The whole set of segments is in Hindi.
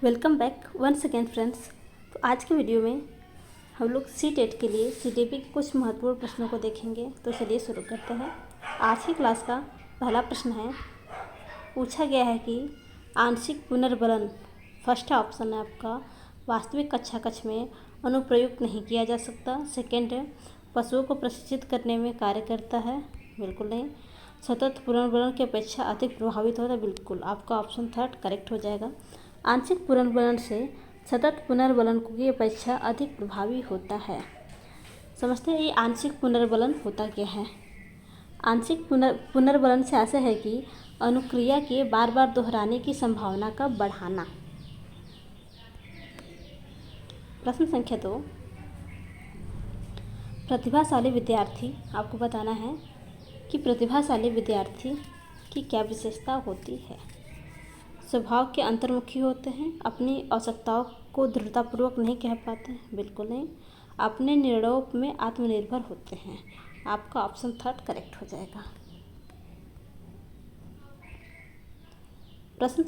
Welcome back once again friends. तो आज के वीडियो में हम लोग सी-टेट के लिए सीटीपी के कुछ महत्वपूर्ण प्रश्नों को देखेंगे। तो चलिए शुरू करते हैं। आज की क्लास का पहला प्रश्न है, पूछा गया है कि आंशिक पुनर्बलन, फर्स्ट ऑप्शन है आपका, वास्तविक कक्षा कक्ष में अनुप्रयुक्त नहीं किया जा सकता। सेकेंड है, पशुओं को प्रशिक्षित करने में कार्य करता है, बिल्कुल नहीं। सतत पुनर्बलन की अपेक्षा अधिक प्रभावित होता है, बिल्कुल। आपका ऑप्शन थर्ड करेक्ट हो जाएगा। आंशिक पुनर्बलन से सतत पुनर्बलन की अपेक्षा अधिक प्रभावी होता है। समझते हैं ये आंशिक पुनर्बलन होता क्या है। आंशिक पुनर्बलन से ऐसा है कि अनुक्रिया के बार बार दोहराने की संभावना का बढ़ाना। प्रश्न संख्या 2, प्रतिभाशाली विद्यार्थी, आपको बताना है कि प्रतिभाशाली विद्यार्थी की क्या विशेषता होती है। स्वभाव के अंतर्मुखी होते हैं, अपनी आवश्यकताओं को दृढ़तापूर्वक नहीं कह पाते हैं, बिल्कुल नहीं। अपने निर्णयों में आत्मनिर्भर होते हैं। आपका ऑप्शन थर्ड करेक्ट हो जाएगा। प्रश्न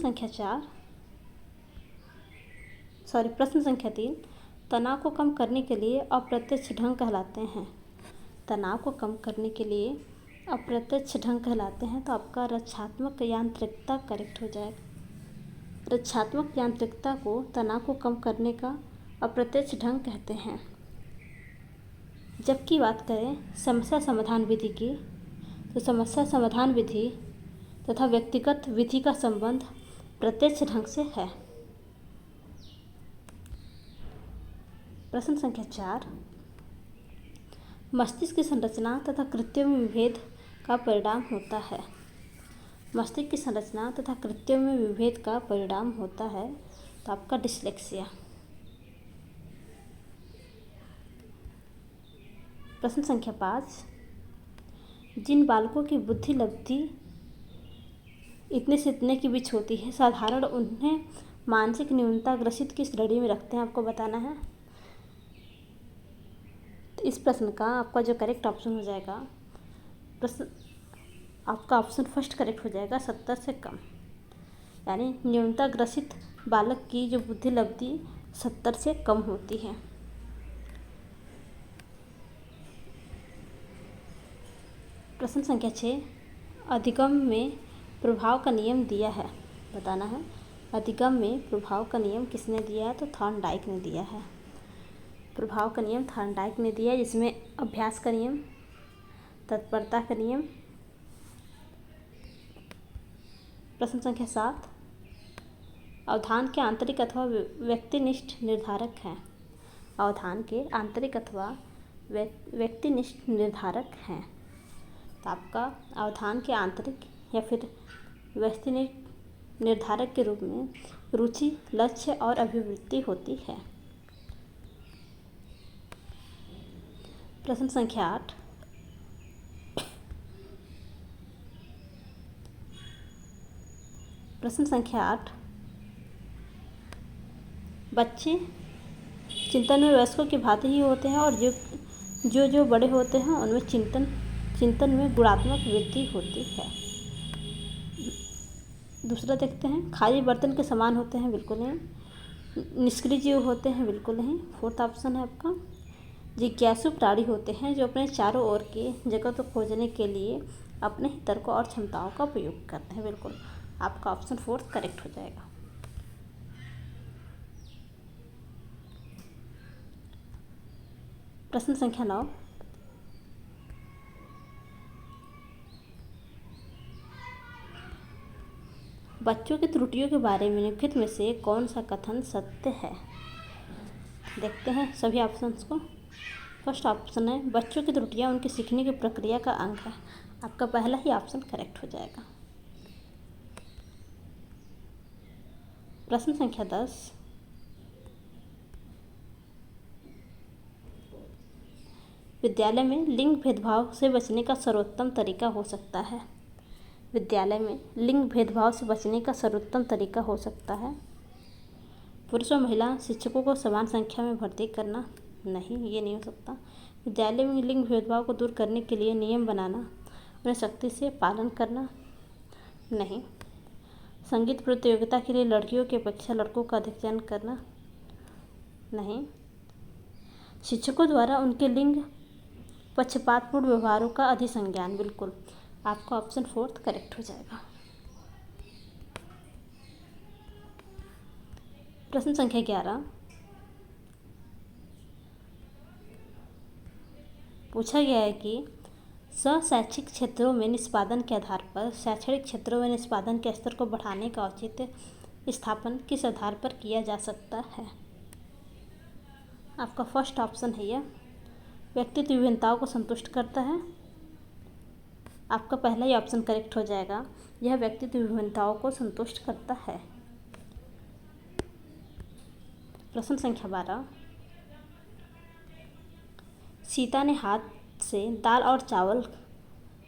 संख्या 3, तनाव को कम करने के लिए अप्रत्यक्ष ढंग कहलाते हैं। तनाव को कम करने के लिए अप्रत्यक्ष ढंग कहलाते हैं। तो आपका रक्षात्मक यांत्रिकता करेक्ट हो जाएगा। रक्षात्मक यांत्रिकता को तनाव को कम करने का अप्रत्यक्ष ढंग कहते हैं। जबकि बात करें समस्या समाधान विधि की, तो समस्या समाधान विधि तथा व्यक्तिगत विधि का संबंध प्रत्यक्ष ढंग से है। प्रश्न संख्या 4, मस्तिष्क की संरचना तथा कृत्यों में विभेद का परिणाम होता है। मस्तिष्क की संरचना तथा कृत्यों में विभेद का परिणाम होता है। तो आपका डिसलेक्सिया। प्रश्न संख्या 5, जिन बालकों की बुद्धि लब्धि इतने से इतने के बीच होती है, साधारण उन्हें मानसिक न्यूनता ग्रसित की श्रेणी में रखते हैं, आपको बताना है। तो इस प्रश्न का आपका जो करेक्ट ऑप्शन हो जाएगा, प्रश्न आपका ऑप्शन फर्स्ट करेक्ट हो जाएगा, 70 से कम। यानी न्यूनता ग्रसित बालक की जो बुद्धि लब्धि 70 से कम होती है। प्रश्न संख्या 6, अधिगम में प्रभाव का नियम दिया है, बताना है। अधिगम में प्रभाव का नियम किसने दिया है? तो थॉर्नडाइक ने दिया है। प्रभाव का नियम थॉर्नडाइक ने दिया है, जिसमें अभ्यास का नियम, तत्परता का नियम। प्रश्न संख्या 7, अवधान के आंतरिक अथवा व्यक्तिनिष्ठ निर्धारक हैं। अवधान के आंतरिक अथवा व्यक्तिनिष्ठ निर्धारक हैं। तो आपका अवधान के आंतरिक या फिर व्यक्तिनिष्ठ निर्धारक के रूप में रुचि, लक्ष्य और अभिवृत्ति होती है। प्रश्न संख्या 8, बच्चे चिंतन में वयस्कों की भांति ही होते हैं, और जो बड़े होते हैं उनमें चिंतन में गुणात्मक वृद्धि होती है। दूसरा देखते हैं, खाली बर्तन के समान होते हैं, बिल्कुल नहीं। निष्क्रिय जीव होते हैं, बिल्कुल नहीं। फोर्थ ऑप्शन है आपका, जिज्ञासु प्राणी होते हैं, जो अपने चारों ओर की जगह को खोजने के लिए अपने ही तर्कों और क्षमताओं का उपयोग करते हैं, बिल्कुल। आपका ऑप्शन फोर्थ करेक्ट हो जाएगा। प्रश्न संख्या 9, बच्चों की त्रुटियों के बारे में निम्नलिखित में से कौन सा कथन सत्य है? देखते हैं सभी ऑप्शंस को। फर्स्ट ऑप्शन है, बच्चों की त्रुटियां उनकी सीखने की प्रक्रिया का अंग है। आपका पहला ही ऑप्शन करेक्ट हो जाएगा। प्रश्न संख्या 10, विद्यालय में लिंग भेदभाव से बचने का सर्वोत्तम तरीका हो सकता है। विद्यालय में लिंग भेदभाव से बचने का सर्वोत्तम तरीका हो सकता है पुरुष और महिला शिक्षकों को समान संख्या में भर्ती करना। नहीं, ये नहीं हो सकता। विद्यालय में लिंग भेदभाव को दूर करने के लिए नियम बनाना, उन्हें सख्ती से पालन करना। नहीं। संगीत प्रतियोगिता के लिए लड़कियों की अपेक्षा लड़कों का अधिक चयन करना, नहीं। शिक्षकों द्वारा उनके लिंग पक्षपातपूर्ण व्यवहारों का अधिसंज्ञान, बिल्कुल। आपका ऑप्शन 4 करेक्ट हो जाएगा। प्रश्न संख्या 11 पूछा गया है कि शैक्षिक क्षेत्रों में निष्पादन के आधार पर शैक्षणिक क्षेत्रों में निष्पादन के स्तर को बढ़ाने का औचित्य स्थापन किस आधार पर किया जा सकता है। आपका फर्स्ट ऑप्शन है यह व्यक्तित्व विभिन्नताओं को संतुष्ट करता है। आपका पहला ही ऑप्शन करेक्ट हो जाएगा, यह व्यक्तित्व विभिन्नताओं को संतुष्ट करता है। प्रश्न संख्या 12 सीता ने हाथ से दाल और चावल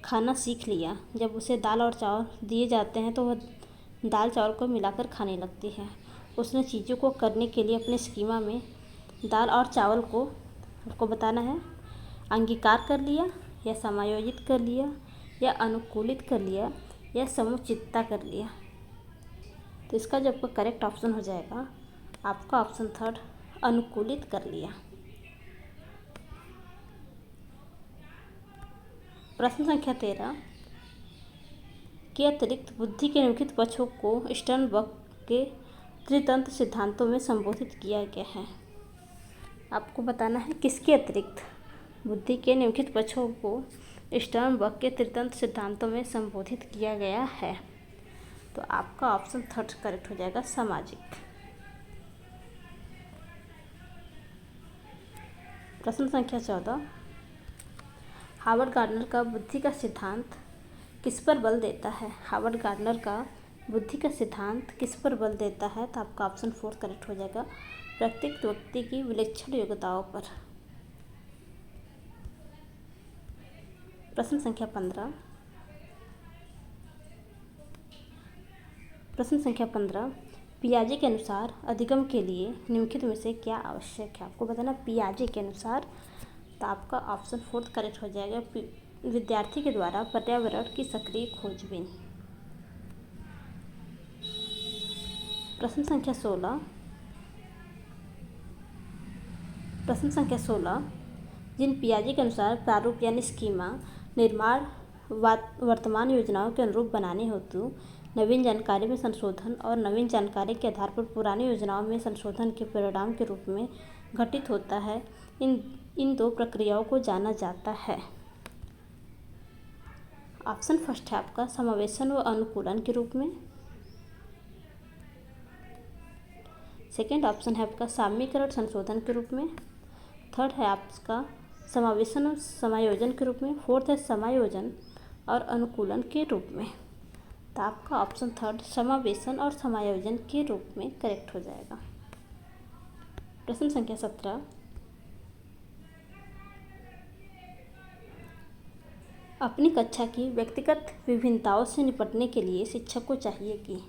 खाना सीख लिया। जब उसे दाल और चावल दिए जाते हैं तो वह दाल चावल को मिलाकर खाने लगती है। उसने चीज़ों को करने के लिए अपने स्कीमा में दाल और चावल को बताना है, अंगीकार कर लिया या समायोजित कर लिया या अनुकूलित कर लिया या समुचितता कर लिया। तो इसका जो आपका करेक्ट ऑप्शन हो जाएगा, आपका ऑप्शन 3 अनुकूलित कर लिया। प्रश्न संख्या 13 के अतिरिक्त बुद्धि के निम्नलिखित पक्षों को स्टर्नबर्ग के त्रितंत्र सिद्धांतों में संबोधित किया गया है। आपको बताना है किसके अतिरिक्त बुद्धि के निम्नलिखित पक्षों को स्टर्नबर्ग के त्रितंत्र सिद्धांतों में संबोधित किया गया है। तो आपका ऑप्शन 3 करेक्ट हो जाएगा, सामाजिक। प्रश्न संख्या 14 हार्वर्ड गार्डनर का बुद्धि का सिद्धांत किस पर बल देता है। हार्वर्ड गार्डनर का बुद्धि का सिद्धांत किस पर बल देता है। तो आपका ऑप्शन 4 करेक्ट हो जाएगा, प्रत्येक व्यक्ति की विलक्षण योग्यताओं पर। प्रश्न संख्या 15 पियाजे के अनुसार अधिगम के लिए निम्नलिखित में से क्या आवश्यक है। आपको बताना पियाजे के अनुसार। तो आपका ऑप्शन 4 करेक्ट हो जाएगा, विद्यार्थी के द्वारा पर्यावरण की सक्रिय खोजबीन। प्रश्न संख्या 16 जिन पियाजे के अनुसार प्रारूप यानी स्कीमा निर्माण वर्तमान योजनाओं के अनुरूप बनाने हेतु नवीन जानकारी में संशोधन और नवीन जानकारी के आधार पर पुरानी योजनाओं में संशोधन के परिणाम के रूप में घटित होता है, इन दो प्रक्रियाओं को जाना जाता है। ऑप्शन फर्स्ट है आपका समावेशन व अनुकूलन के रूप में। सेकेंड ऑप्शन है आपका साम्यीकरण संशोधन के रूप में। थर्ड है आपका समावेशन और समायोजन के रूप में। फोर्थ है समायोजन और अनुकूलन के रूप में। तो आपका ऑप्शन 3 समावेशन और समायोजन के रूप में करेक्ट हो जाएगा। प्रश्न संख्या 17 अपनी कक्षा की व्यक्तिगत विभिन्नताओं से निपटने के लिए शिक्षक को चाहिए कि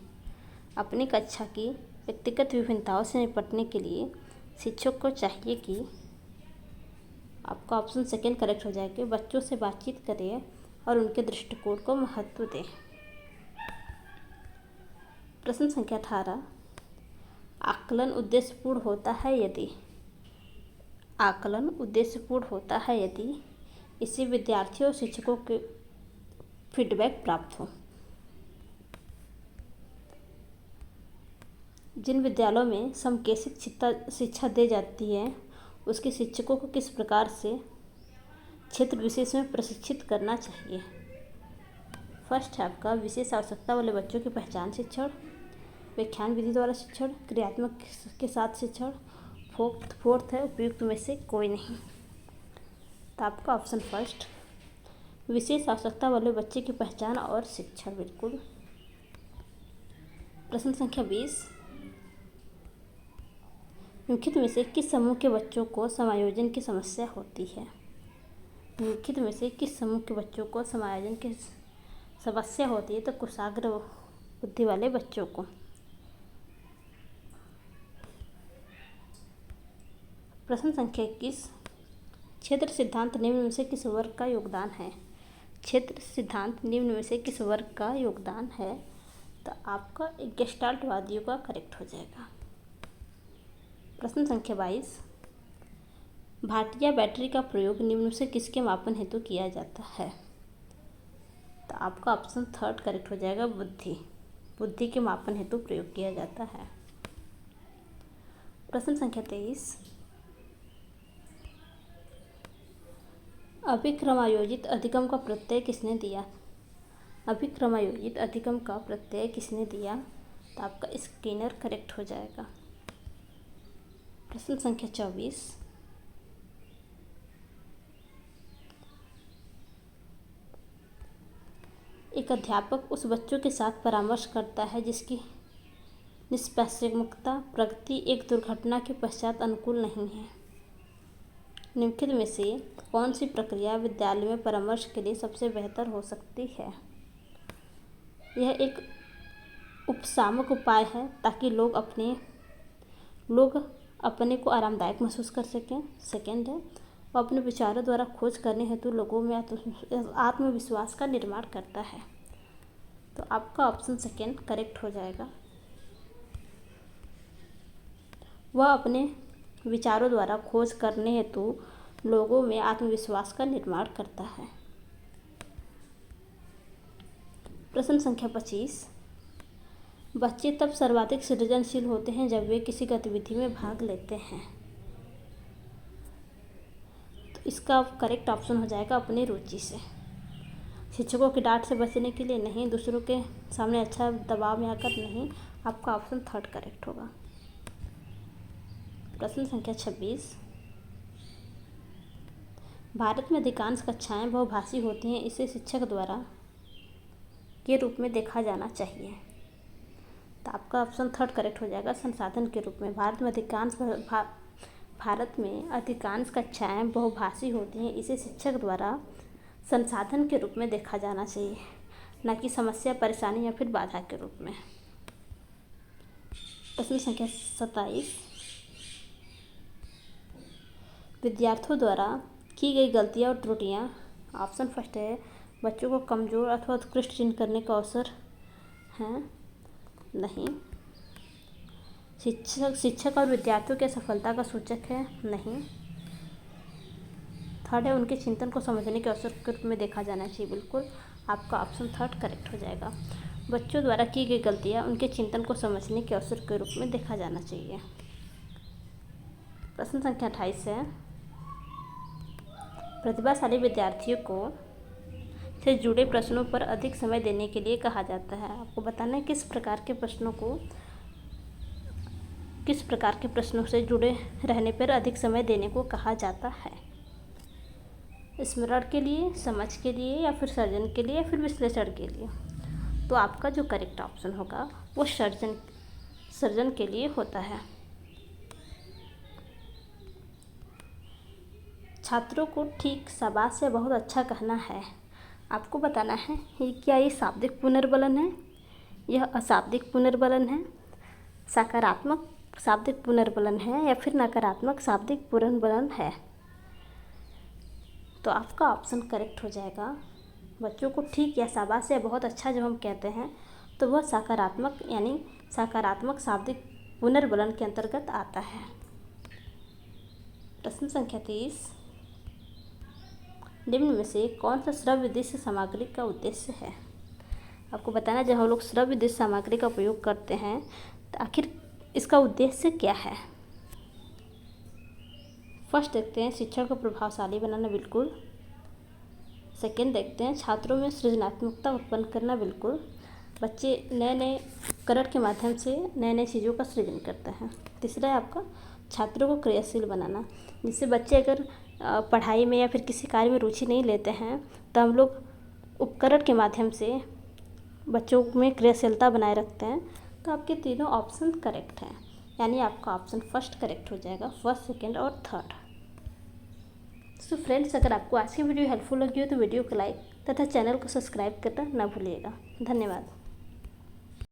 अपनी कक्षा की व्यक्तिगत विभिन्नताओं से निपटने के लिए शिक्षक को चाहिए कि आपका ऑप्शन सेकेंड करेक्ट हो जाएगा, बच्चों से बातचीत करें और उनके दृष्टिकोण को महत्व दें। प्रश्न संख्या 18 आकलन उद्देश्यपूर्ण होता है यदि इससे विद्यार्थियों और शिक्षकों के फीडबैक प्राप्त हो। जिन विद्यालयों में समकेशित शिक्षा दी जाती है उसके शिक्षकों को किस प्रकार से क्षेत्र विशेष में प्रशिक्षित करना चाहिए। फर्स्ट है आपका विशेष आवश्यकता वाले बच्चों की पहचान शिक्षण, व्याख्यान विधि द्वारा शिक्षण, क्रियात्मक के साथ शिक्षण। फोर्थ है उपयुक्त में से कोई नहीं। तो आपका ऑप्शन फर्स्ट विशेष आवश्यकता वाले बच्चे की पहचान और शिक्षण, बिल्कुल। प्रश्न संख्या 20 निम्नलिखित में से किस समूह के बच्चों को समायोजन की समस्या होती है। निम्नलिखित में से किस समूह के बच्चों को समायोजन की समस्या होती है। तो कुशाग्र बुद्धि वाले बच्चों को। प्रश्न संख्या 21 क्षेत्र सिद्धांत निम्न में से किस वर्ग का योगदान है। क्षेत्र सिद्धांत निम्न में से किस वर्ग का योगदान है। तो आपका एक गेस्टाल्ट वादियों का करेक्ट हो जाएगा। प्रश्न संख्या 22, भाटिया बैटरी का प्रयोग निम्न से किसके मापन हेतु किया जाता है? तो आपका ऑप्शन थर्ड करेक्ट हो जाएगा, बुद्धि के मापन हेतु प्रयोग किया जाता है। प्रश्न संख्या 23, अभिक्रमायोजित अधिगम का प्रत्यय किसने दिया? अभिक्रमायोजित अधिगम का प्रत्यय किसने दिया? तो आपका स्किनर करेक्ट हो जाएगा। प्रश्न संख्या 24, एक अध्यापक उस बच्चों के साथ परामर्श करता है जिसकी निष्पाक्षिकता प्रगति एक दुर्घटना के पश्चात अनुकूल नहीं है। निम्नलिखित में से कौन सी प्रक्रिया विद्यालय में परामर्श के लिए सबसे बेहतर हो सकती है? यह एक उपशामक उपाय है ताकि लोग अपने को आरामदायक महसूस कर सकें। सेकेंड है, वो अपने विचारों द्वारा खोज करने हेतु लोगों में आत्मविश्वास का निर्माण करता है। तो आपका ऑप्शन सेकेंड करेक्ट हो जाएगा। वह अपने विचारों द्वारा खोज करने हेतु लोगों में आत्मविश्वास का निर्माण करता है। प्रश्न संख्या 25, बच्चे तब सर्वाधिक सृजनशील होते हैं जब वे किसी गतिविधि में भाग लेते हैं। तो इसका करेक्ट ऑप्शन हो जाएगा अपनी रुचि से। शिक्षकों की डांट से बचने के लिए नहीं, दूसरों के सामने अच्छा दबाव में आकर नहीं, आपका ऑप्शन थर्ड करेक्ट होगा। प्रश्न संख्या 26, भारत में अधिकांश कक्षाएं बहुभाषी होती हैं, इसे शिक्षक द्वारा के रूप में देखा जाना चाहिए। तो आपका ऑप्शन थर्ड करेक्ट हो जाएगा, संसाधन के रूप में। भारत में अधिकांश कक्षाएं बहुभाषी होती हैं, इसे शिक्षक द्वारा संसाधन के रूप में देखा जाना चाहिए, न कि समस्या, परेशानी या फिर बाधा के रूप में। प्रश्न संख्या 27, विद्यार्थियों द्वारा की गई गलतियां और त्रुटियां। ऑप्शन फर्स्ट है, बच्चों को कमज़ोर अथवा उत्कृष्ट चिन्ह करने का अवसर है, नहीं। शिक्षक और विद्यार्थियों की सफलता का सूचक है, नहीं। थर्ड है, उनके चिंतन को समझने के अवसर के रूप में देखा जाना चाहिए, बिल्कुल। आपका ऑप्शन थर्ड करेक्ट हो जाएगा। बच्चों द्वारा की गई गलतियां उनके चिंतन को समझने के अवसर के रूप में देखा जाना चाहिए। प्रश्न संख्या 28 है, प्रतिभाशाली विद्यार्थियों को से जुड़े प्रश्नों पर अधिक समय देने के लिए कहा जाता है। आपको बताना है किस प्रकार के प्रश्नों से जुड़े रहने पर अधिक समय देने को कहा जाता है। स्मरण के लिए, समझ के लिए, या फिर सर्जन के लिए, या फिर विश्लेषण के लिए। तो आपका जो करेक्ट ऑप्शन होगा वो सर्जन के लिए होता है। छात्रों को ठीक, शाबाश या बहुत अच्छा कहना है। आपको बताना है क्या ये शाब्दिक पुनर्बलन है, यह अशाब्दिक पुनर्बलन है, सकारात्मक शाब्दिक पुनर्बलन है, या फिर नकारात्मक शाब्दिक पुनर्बलन है। तो आपका ऑप्शन करेक्ट हो जाएगा। बच्चों को ठीक या शाबाश या बहुत अच्छा जब हम कहते हैं तो वह सकारात्मक यानी सकारात्मक शाब्दिक पुनर्बलन के अंतर्गत आता है। प्रश्न संख्या 30, निम्न में से कौन सा श्रव्य दृश्य सामग्री का उद्देश्य है? आपको बताना है जब हम लोग श्रव्य दृश्य सामग्री का उपयोग करते हैं तो आखिर इसका उद्देश्य क्या है? फर्स्ट देखते हैं शिक्षण को प्रभावशाली बनाना, बिल्कुल। सेकेंड देखते हैं छात्रों में सृजनात्मकता उत्पन्न करना, बिल्कुल। बच्चे नए नए उपकरण के माध्यम से नए नए चीज़ों का सृजन करते हैं। तीसरा है आपका छात्रों को क्रियाशील बनाना, जिससे बच्चे अगर पढ़ाई में या फिर किसी कार्य में रुचि नहीं लेते हैं तो हम लोग उपकरण के माध्यम से बच्चों में क्रियाशीलता बनाए रखते हैं। तो आपके तीनों ऑप्शन करेक्ट हैं, यानी आपका ऑप्शन फर्स्ट करेक्ट हो जाएगा, फर्स्ट, सेकेंड और थर्ड। सो फ्रेंड्स, अगर आपको आज की वीडियो हेल्पफुल लगी हो तो वीडियो को लाइक तथा चैनल को सब्सक्राइब करना ना भूलिएगा। धन्यवाद।